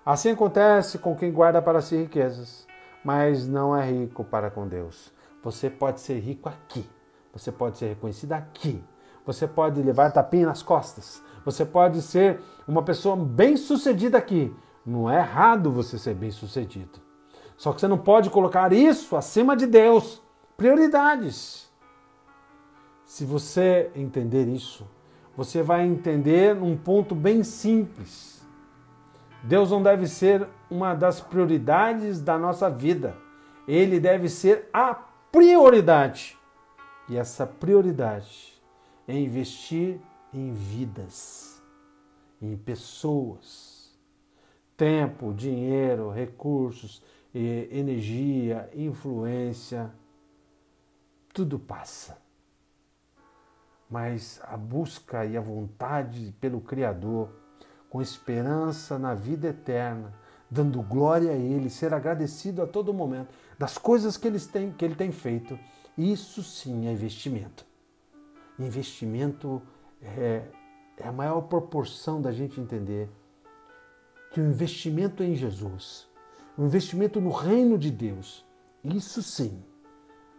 Assim acontece com quem guarda para si riquezas, mas não é rico para com Deus. Você pode ser rico aqui, você pode ser reconhecido aqui, você pode levar tapinha nas costas, você pode ser uma pessoa bem-sucedida aqui. Não é errado você ser bem-sucedido. Só que você não pode colocar isso acima de Deus. Prioridades. Se você entender isso, você vai entender um ponto bem simples. Deus não deve ser uma das prioridades da nossa vida. Ele deve ser a prioridade. E essa prioridade é investir em vidas, em pessoas, tempo, dinheiro, recursos, energia, influência, tudo passa. Mas a busca e a vontade pelo Criador, com esperança na vida eterna, dando glória a Ele, ser agradecido a todo momento das coisas que Ele tem feito, isso sim é investimento. Investimento é a maior proporção da gente entender que o investimento em Jesus, o investimento no reino de Deus, isso sim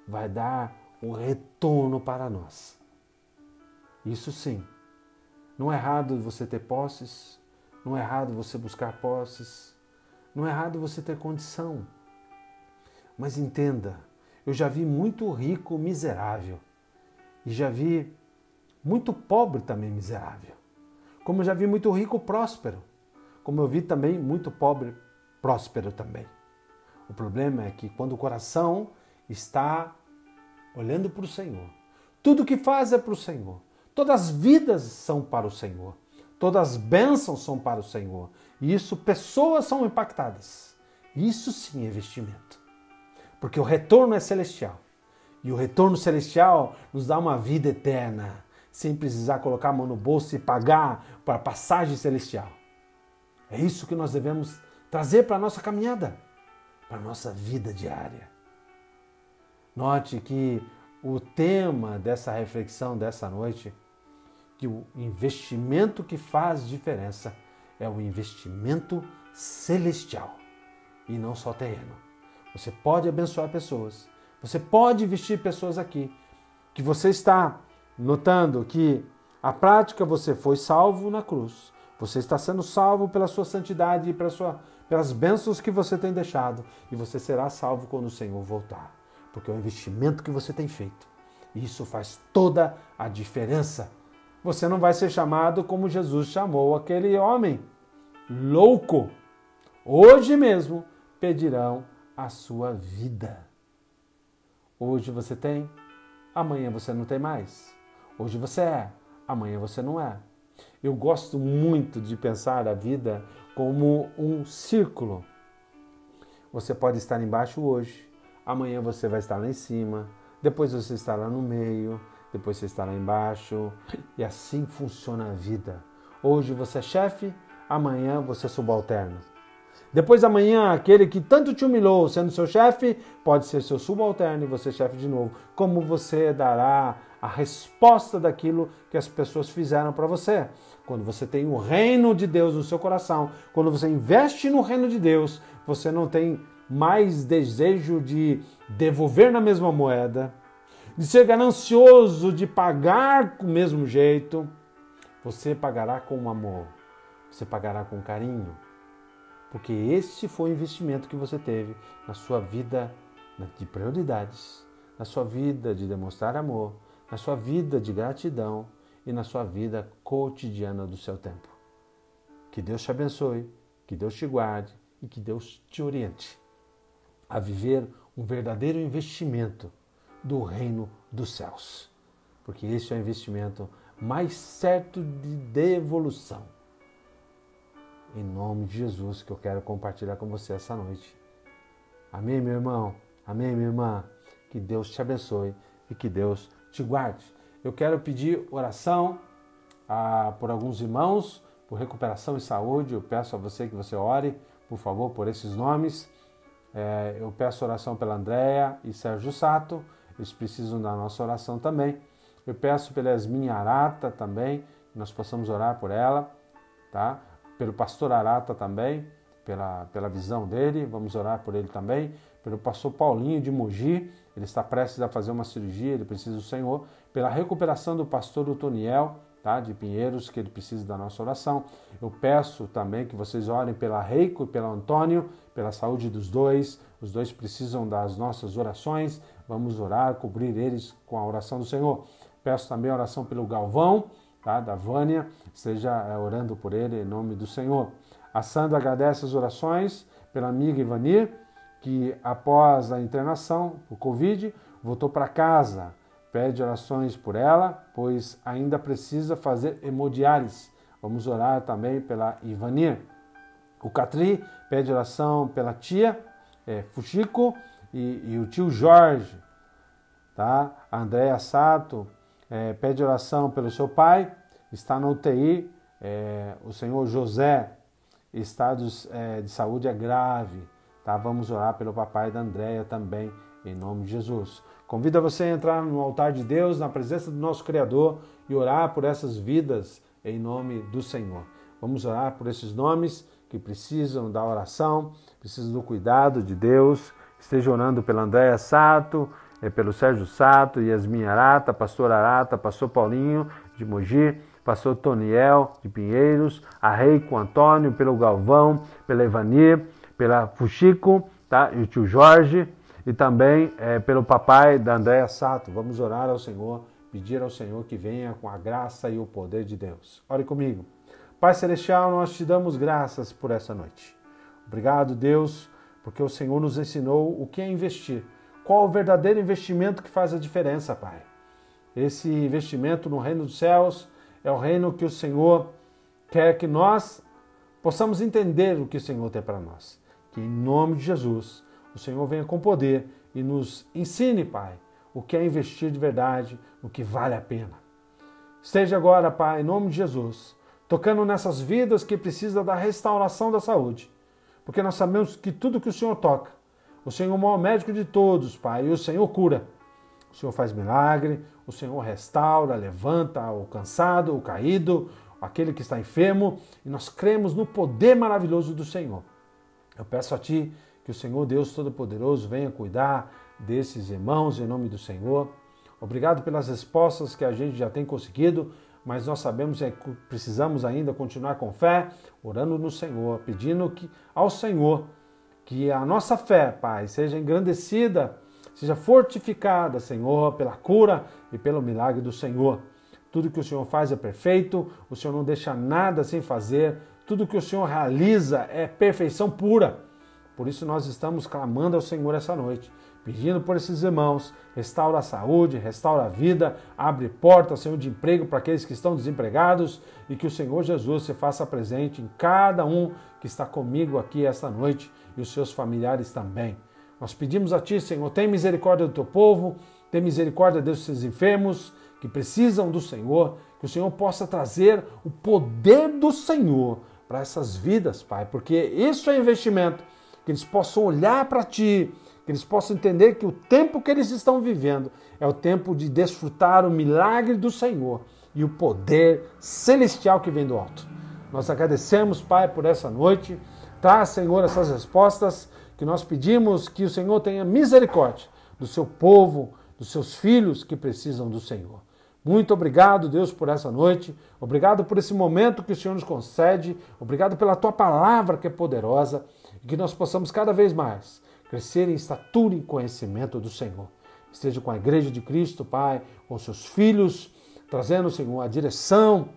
vai dar um retorno para nós. Isso sim. Não é errado você ter posses, não é errado você buscar posses, não é errado você ter condição. Mas entenda, eu já vi muito rico miserável e já vi muito pobre também miserável. Como eu já vi muito rico próspero, como eu vi também muito pobre próspero também. O problema é que quando o coração está olhando para o Senhor, tudo que faz é para o Senhor, todas as vidas são para o Senhor, todas as bênçãos são para o Senhor, e isso, pessoas são impactadas. Isso sim é investimento, porque o retorno é celestial, e o retorno celestial nos dá uma vida eterna, sem precisar colocar a mão no bolso e pagar para a passagem celestial. É isso que nós devemos trazer para a nossa caminhada, para a nossa vida diária. Note que o tema dessa reflexão dessa noite, que o investimento que faz diferença é o investimento celestial e não só terreno. Você pode abençoar pessoas, você pode investir pessoas aqui, que você está notando que A prática, você foi salvo na cruz. Você está sendo salvo pela sua santidade e pelas bênçãos que você tem deixado. E você será salvo quando o Senhor voltar. Porque é o investimento que você tem feito. E isso faz toda a diferença. Você não vai ser chamado como Jesus chamou aquele homem louco. Hoje mesmo pedirão a sua vida. Hoje você tem, amanhã você não tem mais. Hoje você é, amanhã você não é. Eu gosto muito de pensar a vida como um círculo. Você pode estar embaixo hoje, amanhã você vai estar lá em cima, depois você estará no meio, depois você estará embaixo, e assim funciona a vida. Hoje você é chefe, amanhã você é subalterno. Depois amanhã, aquele que tanto te humilhou sendo seu chefe, pode ser seu subalterno e você chefe de novo. Como você dará a resposta daquilo que as pessoas fizeram para você? Quando você tem o reino de Deus no seu coração, quando você investe no reino de Deus, você não tem mais desejo de devolver na mesma moeda, de ser ganancioso, de pagar do mesmo jeito. Você pagará com amor, você pagará com carinho. Porque este foi o investimento que você teve na sua vida de prioridades, na sua vida de demonstrar amor, na sua vida de gratidão e na sua vida cotidiana do seu tempo. Que Deus te abençoe, que Deus te guarde e que Deus te oriente a viver um verdadeiro investimento do reino dos céus. Porque esse é o investimento mais certo de devolução. Em nome de Jesus, que eu quero compartilhar com você essa noite. Amém, meu irmão? Amém, minha irmã? Que Deus te abençoe e que Deus te guarde. Eu quero pedir oração por alguns irmãos, por recuperação e saúde. Eu peço a você que você ore, por favor, por esses nomes. Eu peço oração pela Andréia e Sérgio Sato. Eles precisam da nossa oração também. Eu peço pela Yasmin Arata também, que nós possamos orar por ela, tá? Pelo pastor Arata também, pela visão dele, vamos orar por ele também. Pelo pastor Paulinho de Mogi, ele está prestes a fazer uma cirurgia, ele precisa do Senhor. Pela recuperação do pastor Otoniel, tá, de Pinheiros, que ele precisa da nossa oração. Eu peço também que vocês orem pela Reiko e pelo Antônio, pela saúde dos dois. Os dois precisam das nossas orações. Vamos orar, cobrir eles com a oração do Senhor. Peço também a oração pelo Galvão, tá, da Vânia, esteja orando por ele em nome do Senhor. A Sandra agradece as orações pela amiga Ivanir, que após a internação por Covid, voltou para casa. Pede orações por ela, pois ainda precisa fazer hemodiálise. Vamos orar também pela Ivanir. O Catri pede oração pela tia Fuxico e o tio Jorge. Tá? A Andréa Sato pede oração pelo seu pai, está na UTI, o senhor José, estado de saúde é grave, tá? Vamos orar pelo papai da Andréia também, em nome de Jesus. Convido você a entrar no altar de Deus, na presença do nosso Criador, e orar por essas vidas, em nome do Senhor. Vamos orar por esses nomes que precisam da oração, precisam do cuidado de Deus. Esteja orando pela Andréa Sato, pelo Sérgio Sato, Yasmin Arata, pastor Paulinho de Mogi, pastor Toniel de Pinheiros, a Reiko Antônio, pelo Galvão, pela Ivanir, pela Fuxico, tá? E o tio Jorge, e também pelo papai da Andréa Sato. Vamos orar ao Senhor, pedir ao Senhor que venha com a graça e o poder de Deus. Ore comigo. Pai Celestial, nós te damos graças por essa noite. Obrigado, Deus, porque o Senhor nos ensinou o que é investir. Qual o verdadeiro investimento que faz a diferença, Pai? Esse investimento no reino dos céus é o reino que o Senhor quer que nós possamos entender o que o Senhor tem para nós. Que em nome de Jesus, o Senhor venha com poder e nos ensine, Pai, o que é investir de verdade, o que vale a pena. Esteja agora, Pai, em nome de Jesus, tocando nessas vidas que precisam da restauração da saúde. Porque nós sabemos que tudo que o Senhor toca, o Senhor é o maior médico de todos, Pai, e o Senhor cura. O Senhor faz milagre, o Senhor restaura, levanta o cansado, o caído, aquele que está enfermo, e nós cremos no poder maravilhoso do Senhor. Eu peço a Ti que o Senhor Deus Todo-Poderoso venha cuidar desses irmãos em nome do Senhor. Obrigado pelas respostas que a gente já tem conseguido, mas nós sabemos que precisamos ainda continuar com fé, orando no Senhor, pedindo ao Senhor que a nossa fé, Pai, seja engrandecida, seja fortificada, Senhor, pela cura e pelo milagre do Senhor. Tudo que o Senhor faz é perfeito, o Senhor não deixa nada sem fazer, tudo que o Senhor realiza é perfeição pura. Por isso nós estamos clamando ao Senhor essa noite, pedindo por esses irmãos, restaura a saúde, restaura a vida, abre portas, Senhor, de emprego para aqueles que estão desempregados e que o Senhor Jesus se faça presente em cada um que está comigo aqui esta noite e os seus familiares também. Nós pedimos a Ti, Senhor, tem misericórdia do Teu povo, tem misericórdia desses enfermos que precisam do Senhor, que o Senhor possa trazer o poder do Senhor para essas vidas, Pai, porque isso é investimento, que eles possam olhar para Ti, que eles possam entender que o tempo que eles estão vivendo é o tempo de desfrutar o milagre do Senhor e o poder celestial que vem do alto. Nós agradecemos, Pai, por essa noite. Traz, Senhor, essas respostas que nós pedimos, que o Senhor tenha misericórdia do seu povo, dos seus filhos que precisam do Senhor. Muito obrigado, Deus, por essa noite. Obrigado por esse momento que o Senhor nos concede. Obrigado pela Tua palavra que é poderosa e que nós possamos cada vez mais crescer em estatura e conhecimento do Senhor. Esteja com a Igreja de Cristo, Pai, com seus filhos, trazendo, Senhor, a direção,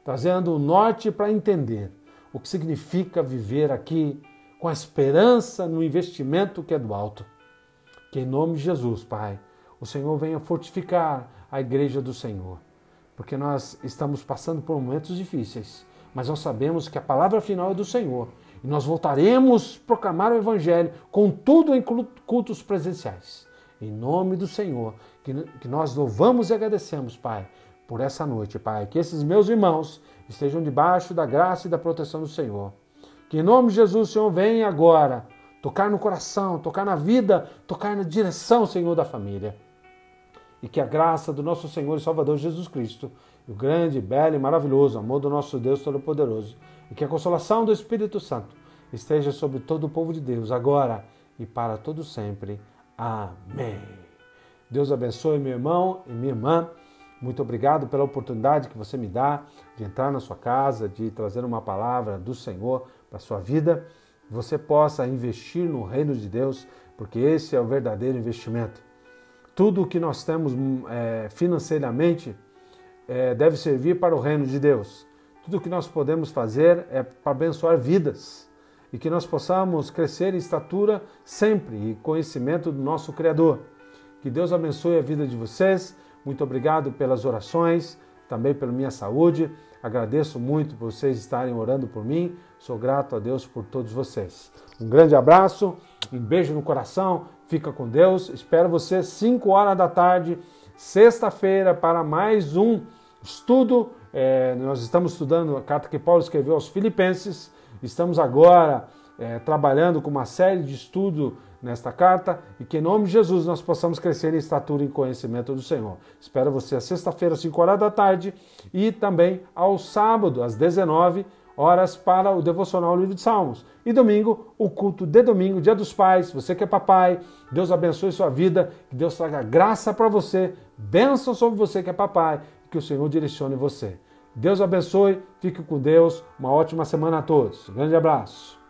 trazendo o norte para entender o que significa viver aqui com a esperança no investimento que é do alto. Que em nome de Jesus, Pai, o Senhor venha fortificar a Igreja do Senhor, porque nós estamos passando por momentos difíceis, mas nós sabemos que a palavra final é do Senhor e nós voltaremos a proclamar o Evangelho, contudo em cultos presenciais. Em nome do Senhor, que nós louvamos e agradecemos, Pai, por essa noite, Pai, que esses meus irmãos estejam debaixo da graça e da proteção do Senhor. Que em nome de Jesus o Senhor venha agora tocar no coração, tocar na vida, tocar na direção, Senhor, da família. E que a graça do nosso Senhor e Salvador Jesus Cristo, o grande, belo e maravilhoso amor do nosso Deus Todo-Poderoso, e que a consolação do Espírito Santo esteja sobre todo o povo de Deus, agora e para todo sempre. Amém. Deus abençoe meu irmão e minha irmã. Muito obrigado pela oportunidade que você me dá de entrar na sua casa, de trazer uma palavra do Senhor para a sua vida. Que você possa investir no reino de Deus, porque esse é o verdadeiro investimento. Tudo o que nós temos financeiramente deve servir para o reino de Deus. Tudo o que nós podemos fazer é para abençoar vidas e que nós possamos crescer em estatura sempre e conhecimento do nosso Criador. Que Deus abençoe a vida de vocês. Muito obrigado pelas orações, também pela minha saúde. Agradeço muito por vocês estarem orando por mim. Sou grato a Deus por todos vocês. Um grande abraço, um beijo no coração. Fica com Deus. Espero você 5 horas da tarde, sexta-feira, para mais um estudo. Nós estamos estudando a carta que Paulo escreveu aos Filipenses. Estamos agora trabalhando com uma série de estudo nesta carta e que em nome de Jesus nós possamos crescer em estatura e conhecimento do Senhor. Espero você às sexta-feira, 5 horas da tarde e também ao sábado, às 19 horas para o Devocional Livro de Salmos. E domingo, o culto de domingo, Dia dos Pais. Você que é papai, Deus abençoe sua vida, que Deus traga graça para você, bênção sobre você que é papai, que o Senhor direcione você. Deus abençoe, fique com Deus, uma ótima semana a todos. Um grande abraço.